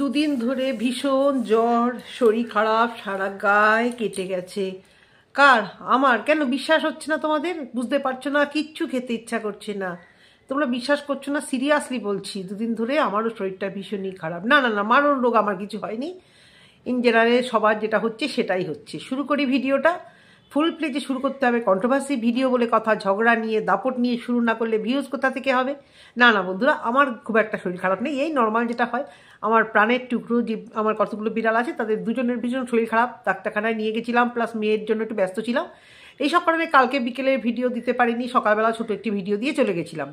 দুদিন ধরে ভীষণ জ্বর, শরীর খারাপ, সারা গায়ে কেটে গেছে। কার? আমার। কেন বিশ্বাস হচ্ছে না তোমাদের? বুঝতে পারছো না? কিচ্ছু খেতে ইচ্ছা করছে না। তোমরা বিশ্বাস করছো না? সিরিয়াসলি বলছি, দুদিন ধরে আমারও শরীরটা ভীষণই খারাপ। না না না, মারণ রোগ আমার কিছু হয়নি। ইন জেনারেল সবার যেটা হচ্ছে সেটাই হচ্ছে। শুরু করি ভিডিওটা। ফুল প্লেজে শুরু করতে হবে। কন্ট্রোভার্সি ভিডিও বলে কথা, ঝগড়া নিয়ে, দাপট নিয়ে শুরু না করলে ভিউজ কোথা থেকে হবে? না না বন্ধুরা, আমার খুব একটা শরীর খারাপ নেই। এই নর্মাল যেটা হয়। আমার প্রাণের টুকরো যে আমার কতগুলো বিড়াল আছে তাদের দুজনের ভীষণ শরীর খারাপ, ডাক্তারখানায় নিয়ে গেছিলাম, প্লাস মেয়ের জন্য একটু ব্যস্ত ছিলাম। এইসব কারণে কালকে বিকেলে ভিডিও দিতে পারিনি, সকালবেলা ছোটো একটি ভিডিও দিয়ে চলে গেছিলাম।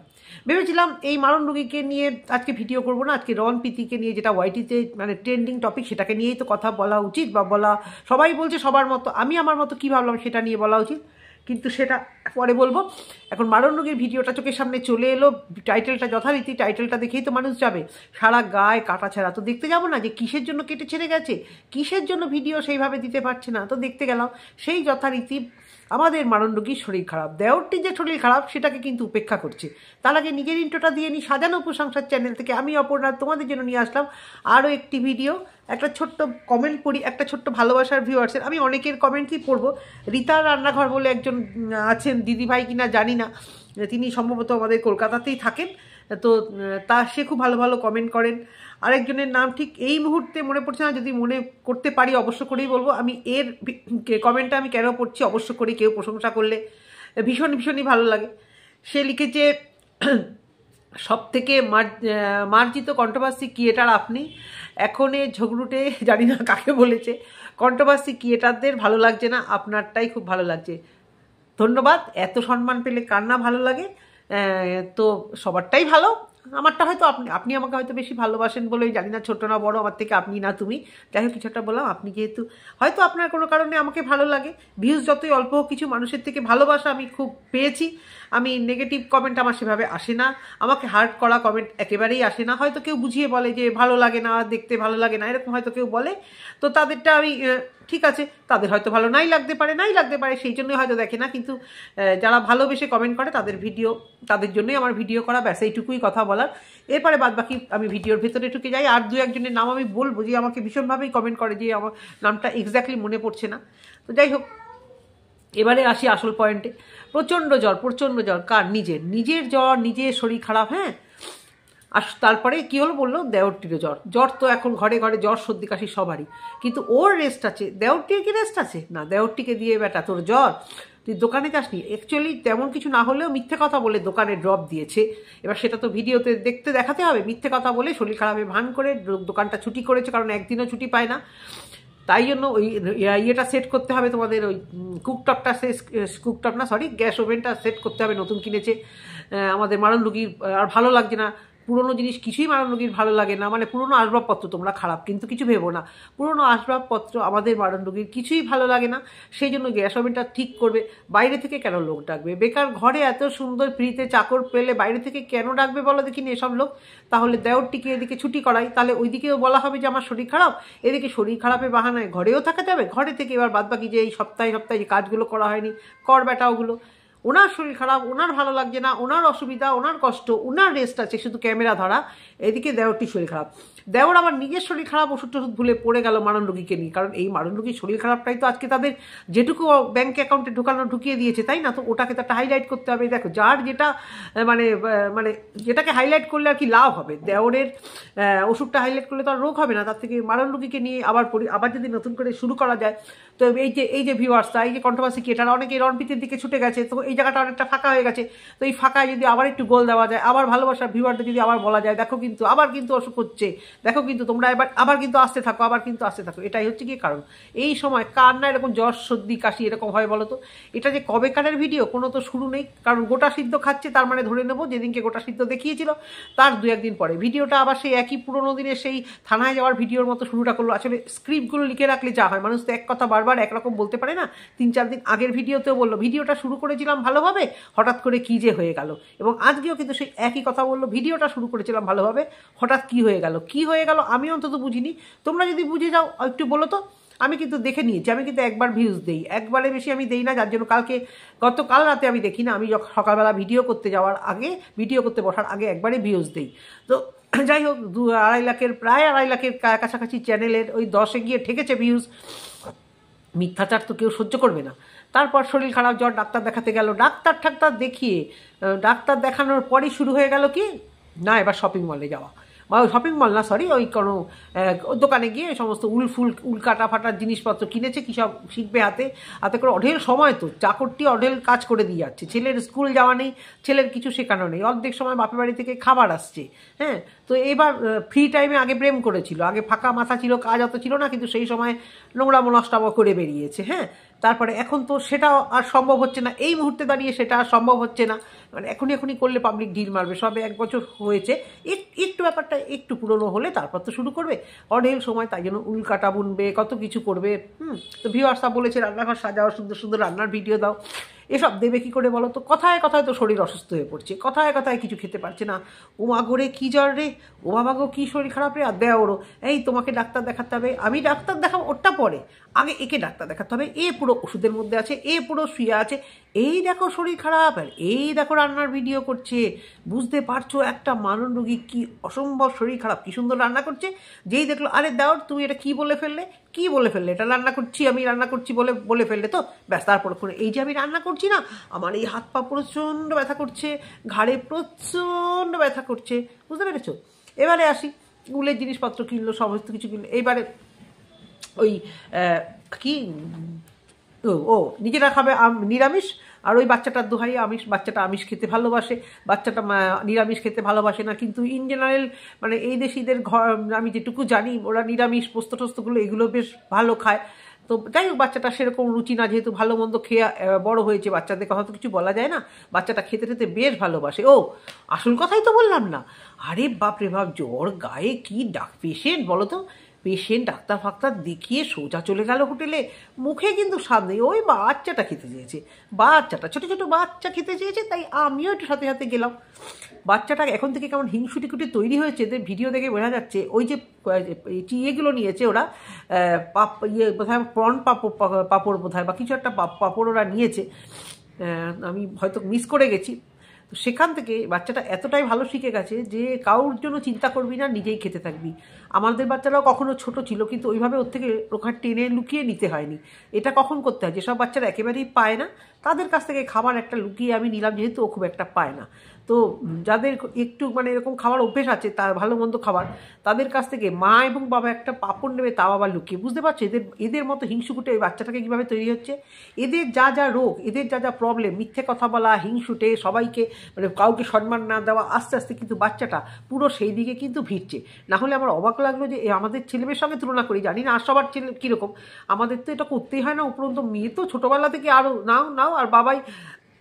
ভেবেছিলাম এই মারণ রোগীকে নিয়ে আজকে ভিডিও করবো না, আজকে রন প্রীতিকে নিয়ে, যেটা ওয়াইটিতে মানে ট্রেন্ডিং টপিক, সেটাকে নিয়েই তো কথা বলা উচিত, বা বলা, সবাই বলছে সবার মতো, আমি আমার মতো কী ভাবলাম সেটা নিয়ে বলা উচিত, কিন্তু সেটা পরে বলবো। এখন মারণ রোগীর ভিডিওটা চোখের সামনে চলে এলো, টাইটেলটা যথারীতি, টাইটেলটা দেখেই তো মানুষ যাবে। সারা গায়ে কাটা ছাড়া, তো দেখতে যাবো না যে কিসের জন্য কেটে ছেড়ে গেছে, কিসের জন্য ভিডিও সেইভাবে দিতে পারছে না, তো দেখতে গেলাম। সেই যথারীতি আমাদের মারণ রোগীর শরীর খারাপ, দেওরটির যে শরীর খারাপ সেটাকে কিন্তু উপেক্ষা করছে। তার আগে নিজের ইন্ট্রোটা দিয়ে নিই। সাজানো প্রশংসার চ্যানেল থেকে আমি অপর্ণা তোমাদের জন্য নিয়ে আসলাম আরও একটি ভিডিও। একটা ছোট্ট কমেন্ট পড়ি, একটা ছোট্ট ভালোবাসার ভিউয়ার্সের। আমি অনেকের কমেন্টই পড়বো। রীতার রান্নাঘর বলে একজন আছেন, দিদিভাই কিনা জানি না, তিনি সম্ভবত আমাদের কলকাতাতেই থাকেন, তো সে খুব ভালো ভালো কমেন্ট করেন। আরেকজনের নাম ঠিক এই মুহূর্তে মনে পড়ছে না, যদি মনে করতে পারি অবশ্য করেই বলবো। আমি এর কমেন্টটা আমি কেন পড়ছি, অবশ্য করি, কেউ প্রশংসা করলে ভীষণই ভালো লাগে। সে লিখেছে, সব থেকে মার্জিত কন্ট্রোভার্সি ক্রিয়েটার আপনি। এখন এ ঝগড়ুটে জানি না কাকে বলেছে, কন্ট্রোভার্সি ক্রিয়েটারদের ভালো লাগছে না, আপনারটাই খুব ভালো লাগছে। ধন্যবাদ। এত সম্মান পেলে কার না ভালো লাগে? তো সবারটাই ভালো, আমারটা হয়তো আপনি আমাকে হয়তো বেশি ভালোবাসেন বলেই, জানি না ছোট না বড়, আমার থেকে আপনি না তুমি, যাই হোক কিছু একটা বললাম। আপনি যেহেতু হয়তো আপনার কোনো কারণে আমাকে ভালো লাগে, ভিউজ যতই অল্প হোক, কিছু মানুষের থেকে ভালোবাসা আমি খুব পেয়েছি। আমি নেগেটিভ কমেন্ট আমার সেভাবে আসে না, আমাকে হার্ট করা কমেন্ট একেবারেই আসে না। হয়তো কেউ বুঝিয়ে বলে যে ভালো লাগে না, দেখতে ভালো লাগে না, এরকম হয়তো কেউ বলে, তো তাদেরটা আমি ঠিক আছে, তাদের হয়তো ভালো নাই লাগতে পারে, সেই জন্যই হয়তো দেখে না। কিন্তু যারা ভালোবেসে কমেন্ট করে তাদের ভিডিও, তাদের জন্যই আমার ভিডিও করা, ব্যাস এইটুকুই কথা বলার। এরপরে বাদ বাকি আমি ভিডিওর ভেতরে ঢুকে যাই। আর দু একজনের নাম আমি বলবো যে আমাকে ভীষণভাবেই কমেন্ট করে, যে আমার নামটা এক্স্যাক্টলি মনে পড়ছে না। তো যাই হোক, এবারে আসি আসল পয়েন্টে। প্রচণ্ড জ্বর। কার? নিজের জ্বর, নিজের শরীর খারাপ। হ্যাঁ, আর তারপরে কি হলো বললো, দেওরটিরও জ্বর তো এখন ঘরে ঘরে জ্বর, সর্দি কাশি সবারই, কিন্তু ওর রেস্ট আছে। দেওরটির কি রেস্ট আছে? না, দেওরটিকে দিয়ে বেটা তোর জ্বর, তুই দোকানে যাসনি। অ্যাকচুয়ালি তেমন কিছু না হলেও মিথ্যে কথা বলে দোকানে ড্রপ দিয়েছে। এবার সেটা তো ভিডিওতে দেখাতে হবে। মিথ্যে কথা বলে শরীর খারাপে ভান করে দোকানটা ছুটি করেছে, কারণ একদিনও ছুটি পায় না। তাই জন্য ওই ইয়েটা সেট করতে হবে তোমাদের, ওই গ্যাস ওভেনটা সেট করতে হবে। নতুন কিনেছে আমাদের মারণ রোগীর, আর ভালো লাগছে না। পুরনো জিনিস কিছুই মারণ রোগীর ভালো লাগে না, মানে পুরনো আসবাবপত্র, তোমরা খারাপ কিন্তু কিছু ভেবো না, পুরনো আসবাবপত্র আমাদের মারণ রোগীর কিছুই ভালো লাগে না। সেই জন্য গ্যাস ওভেনটা ঠিক করবে। বাইরে থেকে কেন লোক ডাকবে? বেকার ঘরে এত সুন্দর ফ্রিতে চাকর পেলে বাইরে থেকে কেন ডাকবে বলো দেখিনি এসব লোক? তাহলে দেওরটিকে এদিকে ছুটি করাই, তাহলে ওইদিকেও বলা হবে যে আমার শরীর খারাপ, এদিকে শরীর খারাপের বাহানায় ঘরেও থাকা যাবে। ঘরে থেকে এবার বাদবাকি যে এই সপ্তাহে যে কাজগুলো করা হয়নি, কর বেটা ওগুলো। ওনার শরীর খারাপ, ওনার ভালো লাগছে না, ওনার অসুবিধা, ওনার কষ্ট, ওনার রেস্ট আছে, শুধু ক্যামেরা ধরা। এদিকে দেওরটি শরীর খারাপ। দেওর আবার নিজের শরীর খারাপ, ওষুধ টষুধ ভুলে পড়ে গেল মারণ রোগীকে নিয়ে, কারণ এই মারণ রোগীর শরীর খারাপটাই তো আজকে তাদের যেটুকু ব্যাঙ্ক অ্যাকাউন্টে ঢুকিয়ে দিয়েছে, তাই না? তো ওটাকে তো একটা হাইলাইট করতে হবে। দেখো, যার যেটা মানে যেটাকে হাইলাইট করলে আর কি লাভ হবে, দেওরের ওষুধটা হাইলাইট করলে তো আর রোগ হবে না। তার থেকে মারণ রোগীকে নিয়ে আবার যদি নতুন করে শুরু করা যায়, তো এই যে ভিউয়ার্সটা, এই যে কন্ট্রোভার্সি ক্রিয়েটার, অনেকে রণপ্রীতির দিকে ছুটে গেছে, তো এই জায়গাটা অনেকটা ফাঁকা হয়ে গেছে। তো এই ফাঁকায় যদি আবার একটু গোল দেওয়া যায়, আবার ভালোবাসার ভিউয়ারদের যদি আবার বলা যায়, দেখো কিন্তু আবার কিন্তু অসুখ হচ্ছে, দেখো কিন্তু তোমরা আবার কিন্তু আসতে থাকো, এটাই হচ্ছে কি কারণ। এই সময় কার না এরকম জ্বর, সর্দি, কাশি এরকম হয় বলো তো? এটা যে কবেকারের ভিডিও, কোনো তো শুরু নেই। কারণ গোটা সিদ্ধ খাচ্ছে, তার মানে ধরে নেবো যেদিনকে গোটা সিদ্ধ দেখিয়েছিল তার দু একদিন পরে ভিডিওটা আবার সেই একই পুরোনো দিনের সেই থানায় যাওয়ার ভিডিওর মতো শুরুটা করলো। আসলে স্ক্রিপ্টগুলো লিখে রাখলে যা হয়, মানুষ তো এক কথা বারবার একরকম বলতে পারে না। 3-4 দিন আগের ভিডিওতেও বললো ভিডিওটা শুরু করেছিলাম ভালোভাবে, হঠাৎ করে কি যে হয়ে গেল। এবং আজকেও কিন্তু সেই একই কথা বললো, ভিডিওটা শুরু করেছিলাম ভালোভাবে, হঠাৎ কি হয়ে গেল আমি অন্তত বুঝিনি। তোমরা যদি বুঝে যাও একটু বলো তো। আমি কিন্তু দেখে নিয়েছি, আমি কিন্তু একবার ভিউজ দিই, একবারে বেশি আমি দেই না, যার জন্য গতকাল রাতে আমি দেখি না, আমি সকালবেলা ভিডিও করতে যাওয়ার আগে, ভিডিও করতে বসার আগে একবারে ভিউজ দিই। তো যাই হোক, 2-2.5 লাখের, প্রায় 2.5 লাখের কাছাকাছি চ্যানেলের ওই 10-এ গিয়ে ঠেকেছে ভিউজ। মিথ্যাচার তো কেউ সহ্য করবে না। তারপর শরীর খারাপ, জ্বর, ডাক্তার দেখাতে গেল, ডাক্তার দেখিয়ে, ডাক্তার দেখানোর পরই শুরু হয়ে গেল কি না, এবার শপিং মলে যাওয়া, বা শপিং মল না, সরি, ওই কোনো দোকানে গিয়ে সমস্ত উল্কাটা ফাটার জিনিসপত্র কিনেছে, কী সব শিখবে হাতে হাতে করে। অঢেল সময় তো, চাকরটি অঢেল কাজ করে দিয়ে যাচ্ছে, ছেলের স্কুল যাওয়া নেই, ছেলের কিছু শেখানো নেই, অর্ধেক সময় বাপের বাড়ি থেকে খাবার আসছে। হ্যাঁ, তো এবার ফ্রি টাইমে আগে প্রেম করেছিল, আগে ফাঁকা মাথা ছিল, কাজ অত ছিল না, কিন্তু সেই সময় নোংরা নষ্টাম করে বেরিয়েছে। হ্যাঁ, তারপরে এখন তো সেটাও আর সম্ভব হচ্ছে না, এই মুহূর্তে দাঁড়িয়ে সেটা আর সম্ভব হচ্ছে না, মানে এখনই করলে পাবলিক ঢিল মারবে। সবে 1 বছর হয়েছে, একটু ব্যাপারটা একটু পুরনো হলে তারপর তো শুরু করবে অঢেল সময়, তাই জন্য উল্কাটা বুনবে, কত কিছু করবে। তো ভিউয়ার্সরা বলেছে রান্নাঘর সাজাও, সুন্দর সুন্দর রান্নার ভিডিও দাও, এসব দেবে কি করে বলো তো? কথায় কথায় তো শরীর অসুস্থ হয়ে পড়ছে, কথায় কথায় কিছু খেতে পারছে না, ওমা গোরে কী জ্বর রে, ও বাবা গো কী শরীর খারাপ রে, আর দেয় ওরও, এই তোমাকে ডাক্তার দেখাতে হবে, আমি ডাক্তার দেখাবো, ওটা পরে, আগে একে ডাক্তার দেখাতে হবে, এ পুরো ওষুধের মধ্যে আছে, এ পুরো শুয়ে আছে, এই দেখো শরীর খারাপ, আর এই দেখো রান্নার ভিডিও করছে। বুঝতে পারছো একটা মানন রোগী কি অসম্ভব শরীর খারাপ, কি সুন্দর রান্না করছে, যেই দেখলো আরে দাও তুমি এটা কি বলে ফেললে, কি বলে ফেললে, এটা রান্না করছি, আমি রান্না করছি বলে বলে ফেললে তো ব্যাস। তারপর এই যে আমি রান্না করছি না, আমার এই হাত পা প্রচণ্ড ব্যথা করছে, ঘাড়ে প্রচণ্ড ব্যথা করছে, বুঝতে পেরেছো? এবারে আসি, উলের জিনিসপত্র কিনলো, সমস্ত কিছু কিনলো, এইবারে ওই কি ও নিজেরা খাবে নিরামিষ, আর ওই বাচ্চাটার দোহাই আমিষ, বাচ্চাটা আমিষ খেতে ভালোবাসে, বাচ্চাটা নিরামিষ খেতে ভালোবাসে না। কিন্তু ইন জেনারেল মানে এই দেশিদের ঘর আমি যেটুকু জানি, ওরা নিরামিষ পোস্ত টোস্তগুলো এগুলো বেশ ভালো খায়। তো যাই হোক, বাচ্চাটা সেরকম রুচি না, যেহেতু ভালো মন্দ খেয়ে বড় হয়েছে, বাচ্চাদের কথা তো কিছু বলা যায় না, বাচ্চাটা খেতে খেতে বেশ ভালোবাসে। ও আসল কথাই তো বললাম না, আরে বাপ রে বাপ, জ্বর গায়ে, কি পেশেন্ট বলো তো, পেশেন্ট ডাক্তার ফাক্তার দেখিয়ে সোজা চলে গেল হোটেলে, মুখে কিন্তু স্বাদ নেই, ওই বাচ্চাটা খেতে চেয়েছে, বাচ্চাটা ছোটো ছোটো বাচ্চা খেতে চেয়েছে, তাই আমিও একটু সাথে সাথে গেলাম। বাচ্চাটা এখন থেকে কেমন হিংসুটিকুটি তৈরি হয়েছে, এদের ভিডিও দেখে বোঝা যাচ্ছে। ওই যে ইয়েগুলো নিয়েছে ওরা, বোধহয় প্রন পাপড় বোধহয়, বা কিছু একটা পাপড় ওরা নিয়েছে, আমি হয়তো মিস করে গেছি। তো সেখান থেকে বাচ্চাটা এতটাই ভালো শিখে গেছে যে কারোর জন্য চিন্তা করবি না, নিজেই খেতে থাকবি। আমাদের বাচ্চারাও কখনো ছোট ছিল, কিন্তু ওইভাবে ওর থেকে ওখানে টেনে লুকিয়ে নিতে হয়নি। এটা কখন করতে হয়, যেসব বাচ্চারা একেবারেই পায় না তাদের কাছ থেকে খাবার একটা লুকিয়ে আমি নিলাম, যেহেতু ও খুব একটা পায় না। তো যাদের একটু মানে এরকম খাবার অভ্যেস আছে, তার ভালো মন্দ খাবার, তাদের কাছ থেকে মা এবং বাবা একটা পাপড় নেবে, তাও আবার লুকিয়ে। বুঝতে পারছো এদের মতো হিংসুকুটে ওই বাচ্চাটাকে কীভাবে তৈরি হচ্ছে। এদের যা যা রোগ, এদের যা যা প্রবলেম, মিথ্যে কথা বলা, হিংসুটে, সবাইকে মানে কাউকে সম্মান না দেওয়া, আস্তে আস্তে কিন্তু বাচ্চাটা পুরো সেই দিকে কিন্তু ভিড়ছে। না হলে আমার অবাক লাগলো যে আমাদের ছেলেমেয়ের সঙ্গে তুলনা করি, জানি না আর সবার ছেলে কীরকম, আমাদের তো এটা করতেই হয় না, উপরন্ত মেয়ে তো ছোটোবেলা থেকে আরও নাও নাও, আর বাবাই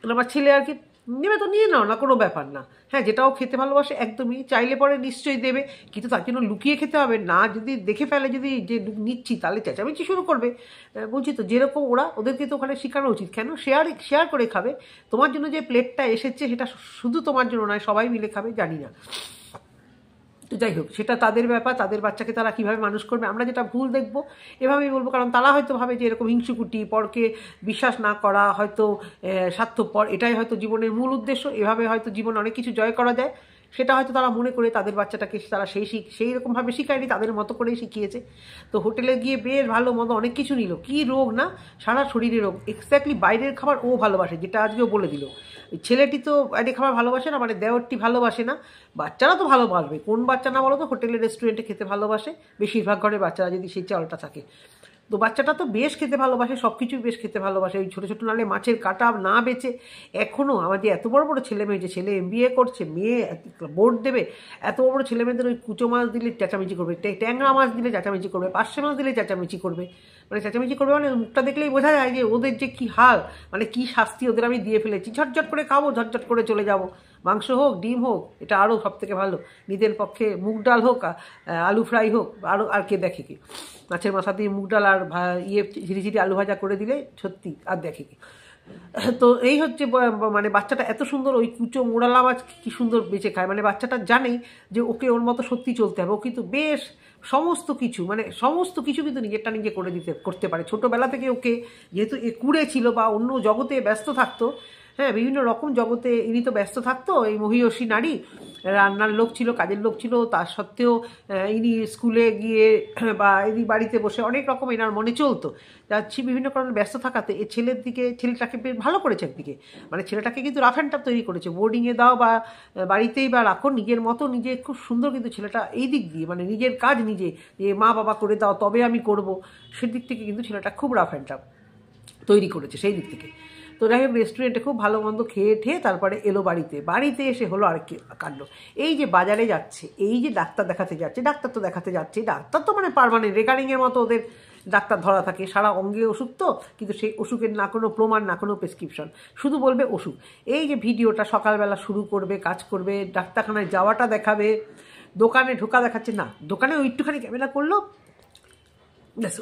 আমার ছেলে আর কি নেবে তো নিয়ে নাও না, কোনো ব্যাপার না। হ্যাঁ, যেটাও খেতে ভালোবাসে একদমই, চাইলে পরে নিশ্চয়ই দেবে, কিন্তু তার জন্য লুকিয়ে খেতে হবে না। যদি দেখে ফেলে যদি যে নিচ্ছি, তাহলে চেঁচামেচি শুরু করবে। বলছি তো, যেরকম ওরা, ওদেরকে তো ওখানে শেখানো উচিত, কেন শেয়ার করে খাবে। তোমার জন্য যে প্লেটটা এসেছে সেটা শুধু তোমার জন্য নয়, সবাই মিলে খাবে, জানি না। তো যাই হোক, সেটা তাদের ব্যাপার, তাদের বাচ্চাকে তারা কীভাবে মানুষ করবে। আমরা যেটা ভুল দেখব এভাবেই বলবো, কারণ তারা হয়তো ভাবে যে এরকম হিংসুকুটি, পরকে বিশ্বাস না করা, হয়তো স্বার্থপর, এটাই হয়তো জীবনের মূল উদ্দেশ্য, এভাবে হয়তো জীবনে অনেক কিছু জয় করা যায়, সেটা হয়তো তারা মনে করে তাদের বাচ্চাটাকে তারা সেই রকমভাবে শিখায়নি, তাদের মতো করেই শিখিয়েছে। তো হোটেলে গিয়ে বেশ ভালো মতো অনেক কিছু নিল, কি রোগ না, সারা শরীরে রোগ। এক্স্যাক্টলি বাইরের খাবার ও ভালোবাসে, যেটা আজকেও বলে দিল। ছেলেটি তো বাইরে খাবার ভালোবাসে না, মানে দেওরটি ভালোবাসে না, বাচ্চারা তো ভালোবাসবে, কোন বাচ্চা না বলো তো হোটেলে রেস্টুরেন্টে খেতে ভালোবাসে, বেশিরভাগ ঘরের বাচ্চারা যদি সেই চালটা থাকে। তো বাচ্চাটা তো বেশ খেতে ভালোবাসে, সব কিছুই বেশ খেতে ভালোবাসে। ওই ছোটো ছোটো নালে মাছের কাটা না বেচে, এখনও আমার যে এত বড় বড় ছেলে মেয়ে, যে ছেলে MBA করছে, মেয়ে বোর্ড দেবে, এত বড় বড় ছেলে মেয়েদের ওই কুচো মাছ দিলে চেঁচামেচি করবে, ট্যাংরা মাছ দিলে চেঁচামেচি করবে, পার্শে মাছ দিলে চেঁচামেচি করবে, মানে চেঁচামেচি করবে, মানে মুখটা দেখলেই বোঝা যায় যে ওদের যে কী হাল, মানে কী শাস্তি ওদের আমি দিয়ে ফেলেছি। ঝটঝট করে খাবো, ঝটঝট করে চলে যাব, মাংস হোক, ডিম হোক, এটা আরও সব থেকে ভালো। নিজের পক্ষে মুগ ডাল হোক, আলু ফ্রাই হোক, আরও আর কে দেখে কি, মাছের মাথা দিয়ে মুগ ডাল আর ঝিরিঝিরি আলু ভাজা করে দিলে সত্যি আর দেখে কি। তো এই হচ্ছে মানে বাচ্চাটা এত সুন্দর ওই কুচো মোড়ালা মাছ কী সুন্দর বেঁচে খায়, মানে বাচ্চাটা জানেই যে ওকে ওর মতো সত্যি চলতে হবে। ও কিন্তু বেশ সমস্ত কিছু, মানে সমস্ত কিছু কিন্তু নিজেরটা নিজে করতে পারে। ছোটোবেলা থেকে ওকে যেহেতু এ কুড়ে ছিল বা অন্য জগতে ব্যস্ত থাকতো, হ্যাঁ, বিভিন্ন রকম জগতে ইনি তো ব্যস্ত থাকতো, এই মহিয়সী নারী, রান্নার লোক ছিল, কাজের লোক ছিল, তার সত্ত্বেও ইনি স্কুলে গিয়ে বা ইনি বাড়িতে বসে অনেক রকম এনার মনে চলতো। যাচ্ছি বিভিন্ন কারণে ব্যস্ত থাকাতে এই ছেলেটাকে বেশ ভালো করেছে একদিকে, মানে ছেলেটাকে কিন্তু রাফ অ্যান্ড টাফ তৈরি করেছে, বোর্ডিংয়ে দাও বা বাড়িতেই বা রাখো, নিজের মতো নিজে খুব সুন্দর কিন্তু ছেলেটা এই দিক দিয়ে, মানে নিজের কাজ নিজে, যে মা বাবা করে দাও তবে আমি করব, সেদিক থেকে কিন্তু ছেলেটা খুব রাফ অ্যান্ড টাফ তৈরি করেছে সেই দিক থেকে। তো যাই হোক, রেস্টুরেন্টে খুব ভালো মন্দ খেয়ে ঠেয়ে তারপরে এলো বাড়িতে এসে হলো আর কি কাণ্ড। এই যে বাজারে যাচ্ছে, এই যে ডাক্তার দেখাতে যাচ্ছে, ডাক্তার তো মানে পার্মানেন্ট রেকারিংয়ের মতো ওদের ডাক্তার ধরা থাকে, সারা অঙ্গে ওষুধ তো, কিন্তু সেই ওষুধের না কোনো প্রমাণ, না কোনো প্রেসক্রিপশন, শুধু বলবে ওষুধ। এই যে ভিডিওটা সকালবেলা শুরু করবে, কাজ করবে, ডাক্তারখানায় যাওয়াটা দেখাবে, দোকানে ঢোকা দেখাচ্ছে না, দোকানে ওই একটুখানি ক্যামেরা করলো,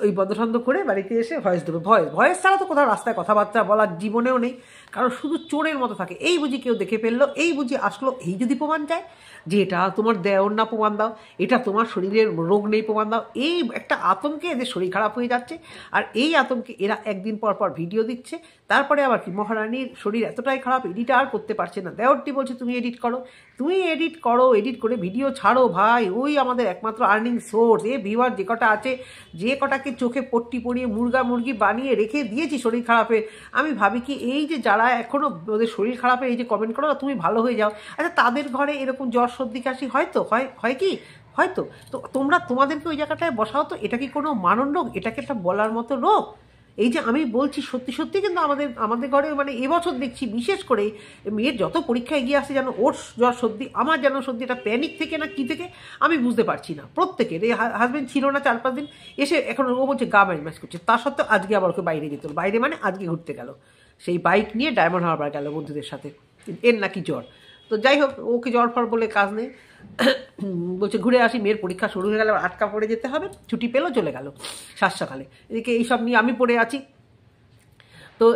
ওই বন্ধ করে বাড়িতে এসে ভয়েস দেবে। ভয়েস ছাড়া তো কোথাও রাস্তায় কথাবার্তা বলার জীবনেও নেই, কারণ শুধু চোরের মতো থাকে। এই বুঝি কেউ দেখে ফেললো, এই বুঝি আসলো, এই যদি প্রমাণ চায় যে এটা তোমার দেওর না প্রমাণ দাও, এটা তোমার শরীরের রোগ নেই প্রমাণ দাও, এই একটা আতঙ্কে এদের শরীর খারাপ হয়ে যাচ্ছে। আর এই আতঙ্কে এরা একদিন পর ভিডিও দিচ্ছে, তারপরে আবার কি মহারানীর শরীর এতটাই খারাপ, এডিট আর করতে পারছে না, দেওরটি বলছে তুমি এডিট করো, এডিট করে ভিডিও ছাড়ো ভাই, ওই আমাদের একমাত্র আর্নিং সোর্স। ভিউয়ার যে কটা আছে, যে কটাকে চোখে পট্টি পরিয়ে মুরগি বানিয়ে রেখে দিয়েছি শরীর খারাপে, আমি ভাবি কি এই যে যারা এখনও ওদের শরীর খারাপে এই যে কমেন্ট করো তুমি ভালো হয়ে যাও, আচ্ছা তাদের ঘরে এরকম জ্বর সর্দি কাশি হয়তো হয় কি হয়তো, তো তোমাদেরকে ওই জায়গাটায় বসাও তো। এটা কি কোনো মানন রোগ? এটাকে একটা বলার মতো রোগ? এই যে আমি বলছি সত্যি কিন্তু আমাদের ঘরে মানে এবছর দেখছি বিশেষ করে মেয়ের যত পরীক্ষা এগিয়ে আসছে, যেন ওর জ্বর সর্দি, আমার যেন সর্দি, এটা প্যানিক থেকে না কি থেকে আমি বুঝতে পারছি না। প্রত্যেকের এই হাজব্যান্ড ছিল না 4-5 দিন, এসে এখন ও বলছে গা ম্যাচ করছে, তা সত্ত্বেও আজকে আবার ওকে বাইরে যেতে হলো। বাইরে মানে আজকে ঘুরতে গেল, সেই বাইক নিয়ে ডায়মন্ড হারবার গেল বন্ধুদের সাথে, এর নাকি জ্বর। তো যাই হোক, ওকে জ্বর ফর বলে কাজ নেই, বলছে ঘুরে আসি, মেয়ের পরীক্ষা শুরু হয়ে গেল, আটকা পড়ে যেতে হবে, ছুটি পেলো চলে গেল সকালে। এদিকে এইসব নিয়ে আমি পড়ে আছি। তো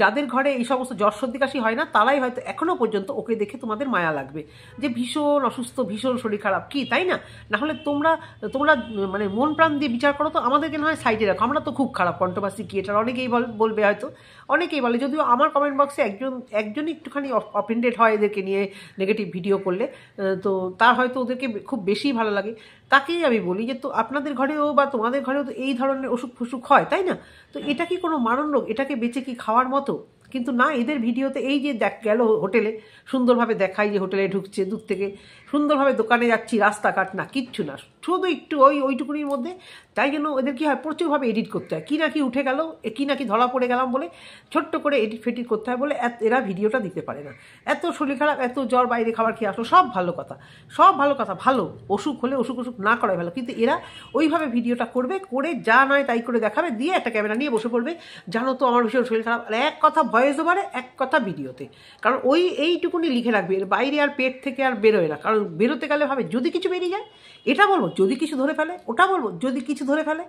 যাদের ঘরে এই সমস্ত জ্বর সর্দি কাশি হয় না, তারাই হয়তো এখনও পর্যন্ত ওকে দেখে তোমাদের মায়া লাগবে, যে ভীষণ অসুস্থ, ভীষণ শরীর খারাপ, কি তাই না? নাহলে তোমরা মানে মন প্রাণ দিয়ে বিচার করো তো, আমাদেরকে না হয় সাইডে রাখো, আমরা তো খুব খারাপ কন্ট্রোভার্সি ক্রিয়েটার, অনেকেই বলবে হয়তো, অনেকেই বলে, যদিও আমার কমেন্ট বক্সে একজন একটুখানি অফেন্ডেড হয় এদেরকে নিয়ে নেগেটিভ ভিডিও করলে, তো তার হয়তো ওদেরকে খুব বেশি ভালো লাগে। তাকেই আমি বলি যে তো আপনাদের ঘরেও বা তোমাদের ঘরেও তো এই ধরনের অসুখ ফসুখ হয়, তাই না? তো এটা কি কোনো মারণ রোগ? এটাকে বেঁচে কি খাওয়ার মতো? কিন্তু না, এদের ভিডিওতে এই যে গেল হোটেলে, সুন্দরভাবে দেখাই যে হোটেলে ঢুকছে দূর থেকে, সুন্দরভাবে দোকানে যাচ্ছি, রাস্তাঘাট না, কিচ্ছু না, শুধু একটু ওইটুকুনির মধ্যে। তাই জন্য এদের কী হয়, প্রচুরভাবে এডিট করতে হয়, কি নাকি উঠে গেল, কি নাকি ধরা পড়ে গেলাম বলে ছোট্ট করে এডিট করতে হয় বলে এরা ভিডিওটা দিতে পারে না। এত শরীর খারাপ, এত জ্বর, বাইরে খাবার খেয়ে আসলো, সব ভালো কথা, ভালো, অসুখ হলে অসুখ না করাই ভালো, কিন্তু এরা ওইভাবে ভিডিওটা করবে, করে যা নয় তাই করে দেখাবে, দিয়ে একটা ক্যামেরা নিয়ে বসে পড়বে, জানো তো আমার ভীষণ শরীর খারাপ, আর এক কথা ভয়েস ওভারে, এক কথা ভিডিওতে, কারণ এইটুকুনি লিখে রাখবে, এর বাইরে আর পেট থেকে আর বেরোয় না, কারণ বেরোতে গেলে ভাবে যদি কিছু বেরিয়ে যায়, এটা বলবো, যদি কিছু ধরে ফেলে ওটা বলবো, যদি কিছু ধরে ফেলে।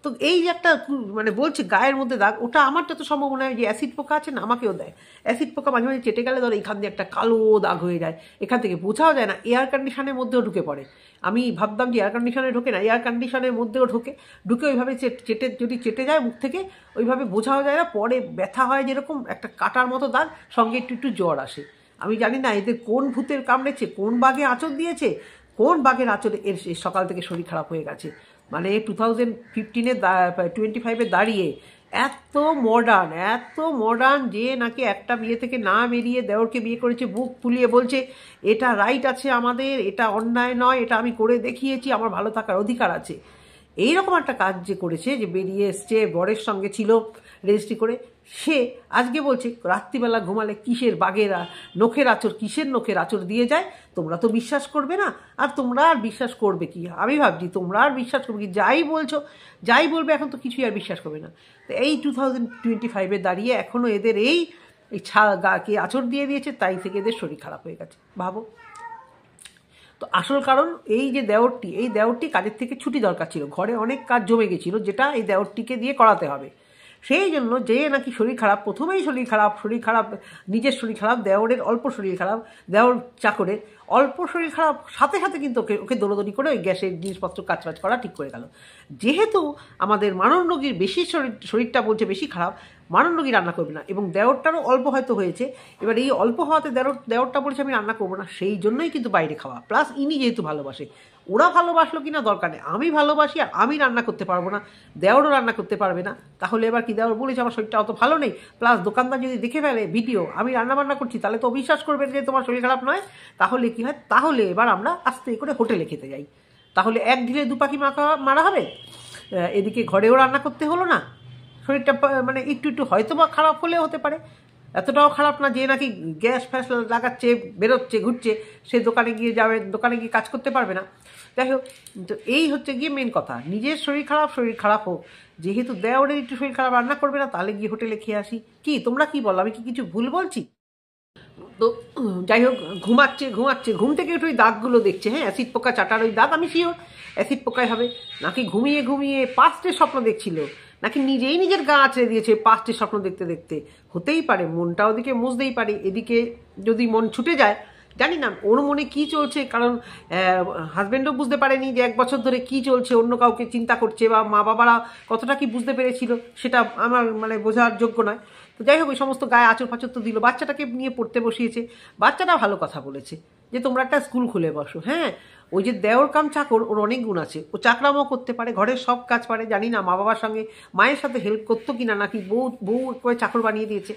তো এই যে একটা মানে বলছে গায়ের মধ্যে দাগ, ওটা আমার যত সম্ভব মনে হয় যে অ্যাসিড পোকা আছে না, আমাকেও দেয় অ্যাসিড পোকা, মাঝে মাঝে চেটে গেলে ধরো এখান দিয়ে একটা কালো দাগ হয়ে যায়, এখান থেকে বোঝাও যায় না, এয়ার কন্ডিশনের মধ্যেও ঢুকে পড়ে। আমি ভাবতাম যে এয়ার কন্ডিশনে ঢোকে না, এয়ার কন্ডিশনের মধ্যেও ঢুকে ওইভাবে যদি চেটে যায় মুখ থেকে, ওইভাবে বোঝাও যায় না, পরে ব্যথা হয়, যেরকম একটা কাটার মতো দাগ, সঙ্গে একটু জ্বর আসে। আমি জানি না এদের কোন ভূতের কামড়েছে, কোন বাঘে আঁচড় দিয়েছে, কোন বাঘের আঁচড়ে এর সকাল থেকে শরীর খারাপ হয়ে গেছে। মানে 2025 দাঁড়িয়ে এত মডার্ন যে নাকি একটা বিয়ে থেকে না বেরিয়ে দেওরকে বিয়ে করেছে, বুক ফুলিয়ে বলছে এটা রাইট আছে আমাদের, এটা অন্যায় নয়, এটা আমি করে দেখিয়েছি, আমার ভালো থাকার অধিকার আছে। এইরকম একটা কাজ যে করেছে, যে বেরিয়ে এসছে, বরের সঙ্গে ছিল রেজিস্ট্রি করে, সে আজকে বলছে রাত্রিবেলা ঘুমালে কিসের কিসের নখের আঁচড় দিয়ে যায়, তোমরা তো বিশ্বাস করবে না, আর তোমরা আর বিশ্বাস করবে কি? আমি ভাবছি তোমরা আর বিশ্বাস করবে কি? যাই বলবে এখন তো কিছুই আর বিশ্বাস করবে না। তো এই 2025 দাঁড়িয়ে এখনও এদের এই গাকে আঁচড় দিয়ে দিয়েছে, তাই থেকে এদের শরীর খারাপ হয়ে গেছে, ভাবো। তো আসল কারণ এই যে দেওরটি কাজের থেকে ছুটি দরকার ছিল, ঘরে অনেক কাজ জমে গেছিলো, যেটা এই দেওরটিকে দিয়ে করাতে হবে। সেই জন্য যে নাকি শরীর খারাপ, প্রথমেই শরীর খারাপ, নিজের শরীর খারাপ, দেওরের অল্প শরীর খারাপ, দেওর চাকরের অল্প শরীর খারাপ, সাথে সাথে কিন্তু ওকে দৌড়দৌড়ি করে ওই গ্যাসের জিনিসপত্র কাজবাজ করা ঠিক করে গেল। যেহেতু আমাদের মানন রোগীর বেশি শরীরটা বলছে বেশি খারাপ, মানন রোগী রান্না করবে না, এবং দেওরটারও অল্প হয়তো হয়েছে, এবার এই অল্প হওয়াতে দেওরটা বলছে আমি রান্না করবো না, সেই জন্যই কিন্তু বাইরে খাওয়া। প্লাস ইনি যেহেতু ভালোবাসে, ওরা ভালোবাসলো কিনা দরকার নেই, আমি ভালোবাসি আর আমি রান্না করতে পারবো না, দেওরও রান্না করতে পারবে না, তাহলে এবার কি দেওর বলেছে আমার শরীরটা অত ভালো নেই, প্লাস দোকানদার যদি দেখে ফেলে ভিডিও আমি রান্নাবান্না করছি তাহলে তো অবিশ্বাস করবে যে তোমার শরীর খারাপ নয়, তাহলে কি হয়, তাহলে এবার আমরা আস্তে করে হোটেলে খেতে যাই, তাহলে এক ঢিলে দু পাখি মারা হবে, এদিকে ঘরেও রান্না করতে হলো না, শরীরটা মানে একটু হয়তো বা খারাপ হলেও হতে পারে, এতটাও খারাপ না যে নাকি গ্যাস ফ্যাস লাগাচ্ছে, বেরোচ্ছে, ঘুরছে, সে দোকানে গিয়ে যাবে, দোকানে গিয়ে কাজ করতে পারবে না। যাই হোক, তো এই হচ্ছে গিয়ে মেন কথা, নিজের শরীর খারাপ হোক, যেহেতু দেওরের একটু শরীর খারাপ, রান্না করবে না, তাহলে গিয়ে হোটেলে খেয়ে আসি। কি তোমরা কি বলো, আমি কি কিছু ভুল বলছি? তো যাই হোক, ঘুমাচ্ছে, ঘুম থেকে উঠে ওই দাগগুলো দেখছে, হ্যাঁ অ্যাসিড পোকা চাটার ওই দাগ, আমি শিওর অ্যাসিড পোকায় হবে, নাকি ঘুমিয়ে পাস্টের স্বপ্ন দেখছিল, নাকি নিজেই নিজের গা আঁচড়ে দিয়েছে পাস্টের স্বপ্ন দেখতে দেখতে, হতেই পারে, মনটা ওদিকে মুছতেই পারে, এদিকে যদি মন ছুটে যায়, জানি না ওর মনে কি চলছে, কারণ হাজব্যান্ডও বুঝতে পারেনি যে 1 বছর ধরে কি চলছে, অন্য কাউকে চিন্তা করছে, বা মা বাবারা কতটা কি বুঝতে পেরেছিল সেটা আমার মানে বোঝার যোগ্য নয়। তো যাই হোক, ওই সমস্ত গায়ে আঁচড় ফাচর তো দিল, বাচ্চাটাকে নিয়ে পড়তে বসিয়েছে, বাচ্চাটা ভালো কথা বলেছে যে তোমরা একটা স্কুল খুলে বসো। হ্যাঁ, ওই যে দেওর কাম চাকর, ওর অনেক গুণ আছে, ও চাকরামও করতে পারে, ঘরের সব কাজ পারে, জানি না মা বাবার সঙ্গে মায়ের সাথে হেল্প করতো কিনা, নাকি বউ করে চাকর বানিয়ে দিয়েছে,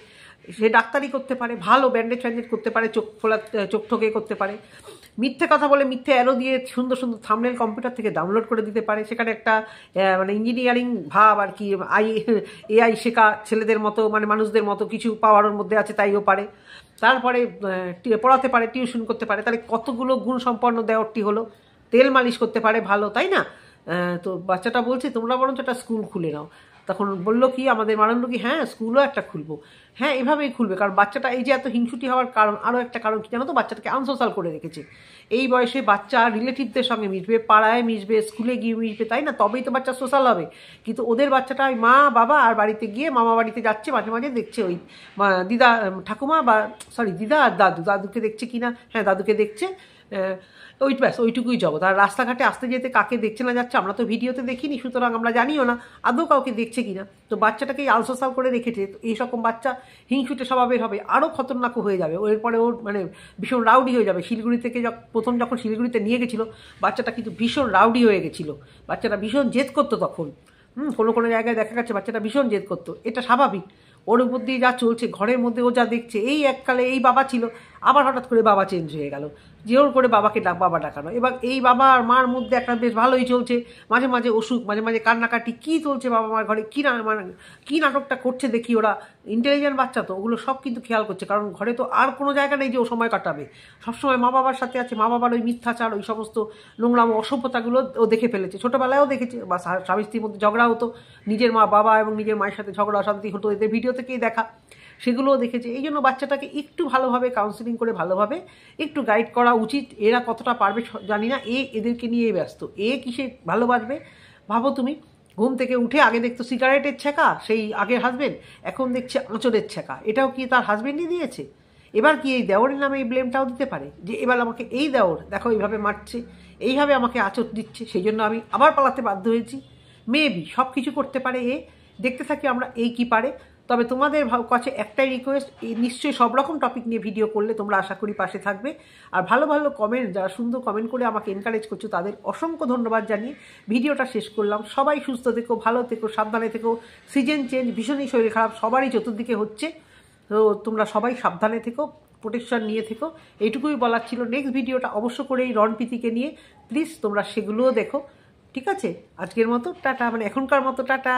সে ডাক্তারি করতে পারে, ভালো ব্যান্ডেজ ফ্যান্ডেজ করতে পারে, চোখ ঠোকে করতে পারে, মিথ্যে কথা বলে মিথ্যে অ্যারো দিয়ে সুন্দর সুন্দর থাম্বনেল কম্পিউটার থেকে ডাউনলোড করে দিতে পারে, সেখানে একটা মানে ইঞ্জিনিয়ারিং ভাব আর কি, এআই শেখা ছেলেদের মতো, মানে মানুষদের মতো কিছু পাওয়ার মধ্যে আছে, তাইও পারে, তারপরে পড়াতে পারে, টিউশন করতে পারে, তাহলে কতগুলো গুণ সম্পন্ন দেওরটি হলো, তেল মালিশ করতে পারে ভালো, তাই না? তো বাচ্চাটা বলছে তোমরা বরঞ্চ একটা স্কুল খুলে নাও। তখন বললো কি আমাদের মানন্দ কি, হ্যাঁ স্কুলও একটা খুলবো, হ্যাঁ এভাবেই খুলবে, কারণ বাচ্চাটা এই যে এত হিংসুটি হওয়ার কারণ, আরও একটা কারণ কি জানো তো, বাচ্চাটাকে আনসোশাল করে রেখেছে। এই বয়সে বাচ্চা রিলেটিভদের সঙ্গে মিশবে, পাড়ায় মিশবে, স্কুলে গিয়ে মিশবে, তাই না? তবেই তো বাচ্চা সোশ্যাল হবে। কিন্তু ওদের বাচ্চাটা ওই মা বাবা আর বাড়িতে গিয়ে মামা বাড়িতে যাচ্ছে, মাঝে মাঝে দেখছে ওই দিদা ঠাকুমা, বা সরি দিদা আর দাদুকে দেখছে কিনা, হ্যাঁ দাদুকে দেখছে, ওইটুকুই জগৎ। আর রাস্তাঘাটে আসতে যেতে কাকে দেখছে না যাচ্ছে আমরা তো ভিডিওতে দেখিনি, সুতরাং আমরা জানিও না আদৌ কাউকে দেখছে কিনা। তো বাচ্চাটাকে আলসোসাল করে রেখেছে, তো এইরকম বাচ্চা হিংসুটে স্বভাবের হবে, আরও খতরনাকও হয়ে যাবে, এরপরে ওর মানে ভীষণ রাউডি হয়ে যাবে। শিলিগুড়ি থেকে প্রথম যখন শিলিগুড়িতে নিয়ে গেছিলো, বাচ্চাটা কিন্তু ভীষণ রাউডি হয়ে গেছিলো, বাচ্চাটা ভীষণ জেদ করতো তখন, কোনো জায়গায় দেখা গেছে বাচ্চাটা ভীষণ জেদ করতো, এটা স্বাভাবিক। ওর উপর দিয়ে যা চলছে ঘরের মধ্যে, ও যা দেখছে, এই এককালে এই বাবা ছিল, আবার হঠাৎ করে বাবা চেঞ্জ হয়ে গেল, জোর করে বাবাকে বাবা ডাকানো, এবার এই বাবা আর মার মধ্যে একটা বেশ ভালোই চলছে, মাঝে মাঝে অসুখ, মাঝে মাঝে কান্নাকাটি, কী চলছে বাবা মার ঘরে, কী নাটকটা করছে দেখি ওরা, ইন্টেলিজেন্ট বাচ্চা তো, ওগুলো সব কিন্তু খেয়াল করছে, কারণ ঘরে তো আর কোনো জায়গা নেই যে ও সময় কাটাবে, সবসময় মা বাবার সাথে আছে, মা বাবার ওই মিথ্যাচার, ওই সমস্ত নোংরাম অসভ্যতাগুলো ও দেখে ফেলেছে, ছোটোবেলায়ও দেখেছে, বা স্বামী স্ত্রীর মধ্যে ঝগড়া হতো, নিজের মা বাবা এবং নিজের মায়ের সাথে ঝগড়া অশান্তি হতো, এদের ভিডিও থেকেই দেখা, সেগুলোও দেখেছে। এই জন্য বাচ্চাটাকে একটু ভালোভাবে কাউন্সিলিং করে ভালোভাবে একটু গাইড করা উচিত। এরা কতটা পারবে জানি না, এদেরকে নিয়ে ব্যস্ত, কিসে ভালোবাসবে ভাবো তুমি? ঘুম থেকে উঠে আগে দেখতো সিগারেটের ছেঁকা সেই আগের হাজবেন্ড, এখন দেখছে আঁচড়ের ছেঁকা, এটাও কি তার হাজবেন্ডই দিয়েছে? এবার কি এই দেওরের নামে এই ব্লেমটাও দিতে পারে যে এবার আমাকে এই দেওর দেখো এইভাবে মারছে, এইভাবে আমাকে আঁচড় দিচ্ছে, সেই জন্য আমি আবার পালাতে বাধ্য হয়েছি? মেবি সব কিছু করতে পারে দেখতে থাকি আমরা কি পারে। তবে তোমাদের কাছে একটাই রিকোয়েস্ট, নিশ্চয়ই সব রকম টপিক নিয়ে ভিডিও করলে তোমরা আশা করি পাশে থাকবে, আর ভালো ভালো কমেন্ট, যারা সুন্দর কমেন্ট করে আমাকে এনকারেজ করছো তাদের অসংখ্য ধন্যবাদ জানিয়ে ভিডিওটা শেষ করলাম। সবাই সুস্থ থেকো, ভালো থেকো, সাবধানে থেকো, সিজন চেঞ্জ, ভীষণই শরীর খারাপ সবারই চতুর্দিকে হচ্ছে, তো তোমরা সবাই সাবধানে থেকো, প্রোটেকশন নিয়ে থেকো, এইটুকুই বলার ছিল। নেক্সট ভিডিওটা অবশ্য করে এই রণপ্রীতিকে নিয়ে, প্লিজ তোমরা সেগুলোও দেখো, ঠিক আছে? আজকের মতো টাটা, মানে এখনকার মতো টাটা।